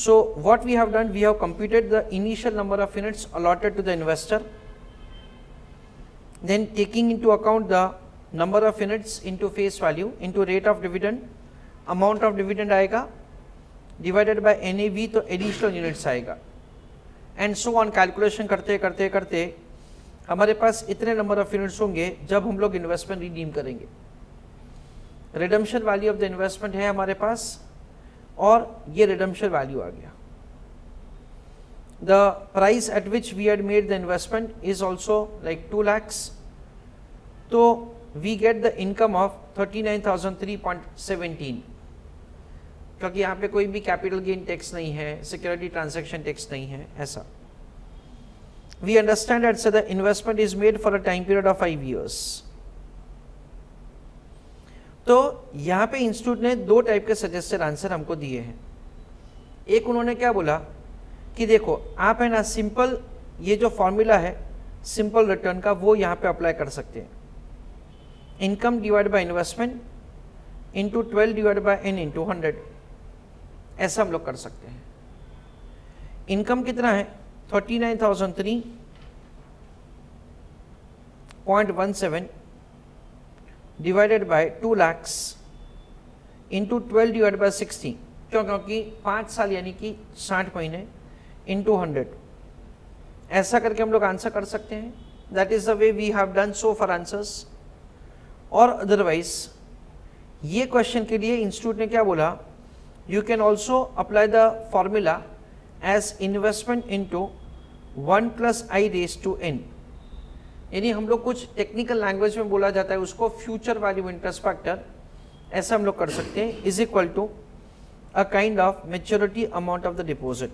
So what we have done, we have computed the initial number of units allotted to the investor, then taking into account the number of units into face value into rate of dividend, amount of dividend आएगा divided by NAV, तो additional units आएगा, and so on calculation करते करते करते हमारे पास इतने number of units होंगे जब हम लोग इन्वेस्टमेंट रिडीम करेंगे। Redemption value of the investment है हमारे पास और ये रिडम्पशन वैल्यू आ गया। The price at which we had made the investment is also like 2 lakhs, तो we get the income of 39,003.17, क्योंकि यहाँ पे कोई भी कैपिटल गेन टैक्स नहीं है, सिक्योरिटी ट्रांजैक्शन टैक्स नहीं है ऐसा। We understand that the investment is made for a time period of 5 years. तो यहाँ पे इंस्टीट्यूट ने 2 टाइप के सजेस्टेड आंसर हमको दिए हैं। एक उन्होंने क्या बोला कि देखो आप है ना सिंपल ये जो फॉर्मूला है सिंपल रिटर्न का वो यहाँ पे अप्लाई कर सकते हैं, income divide by investment into 12 divide by n into 100, ऐसा हम लोग कर सकते हैं। इनकम कितना है 39,003.17 divided by 2 lakhs into 12 divide by 60, क्योंकि 5 साल यानी कि 60 महीने इंटू 100, ऐसा करके हम लोग आंसर कर सकते हैं। That is the way we have done so far answers. और अदरवाइज ये क्वेश्चन के लिए इंस्टीट्यूट ने क्या बोला, you can also apply the formula as investment into 1 + i raise to n, यानी हम लोग कुछ टेक्निकल लैंग्वेज में बोला जाता है उसको फ्यूचर वैल्यू इंटरेस्ट फैक्टर, ऐसा हम लोग कर सकते हैं, is equal to a kind of maturity amount of the deposit.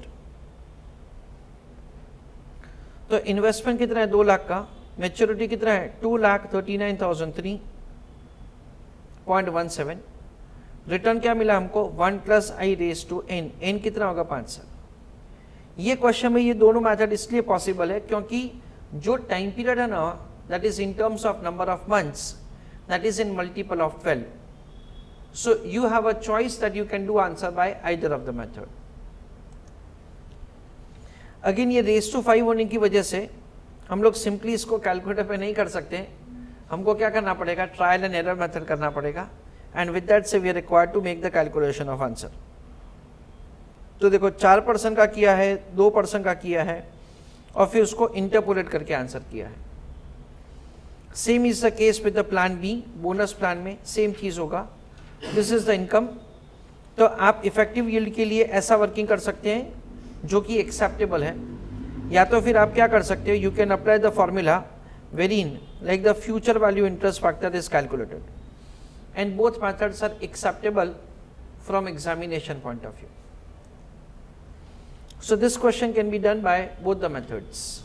तो इन्वेस्टमेंट कितना है 2 लाख का, मैच्योरिटी कितना है 2,39,003.17, रिटर्न क्या मिला हमको 1 + i raise to n, n कितना होगा 5 साल। ये क्वेश्चन में ये दोनों मेथड इसलिए पॉसिबल है क्योंकि जो टाइम पीरियड है ना that is in terms of number of months, that is in multiple of 12, so you have a choice that you can do answer by either of the method. Again ये raise to 5 होने की वजह से हम लोग simply इसको calculator पे नहीं कर सकते, हमको क्या करना पड़ेगा, ट्रायल एंड एरर मेथड करना पड़ेगा, and with that say we are required to make the calculation of answer. तो देखो 4% का किया है, 2% का किया है और फिर उसको इंटरपोलेट करके आंसर किया है। Same is the case with the plan B, bonus plan में सेम चीज होगा। दिस इज द इनकम, तो आप इफेक्टिव यील्ड के लिए ऐसा वर्किंग कर सकते हैं जो कि एक्सेप्टेबल है, या तो फिर आप क्या कर सकते हो, you can apply the formula wherein like the future value interest factor is calculated, and both methods are acceptable from examination point of view. So this question can be done by both the methods.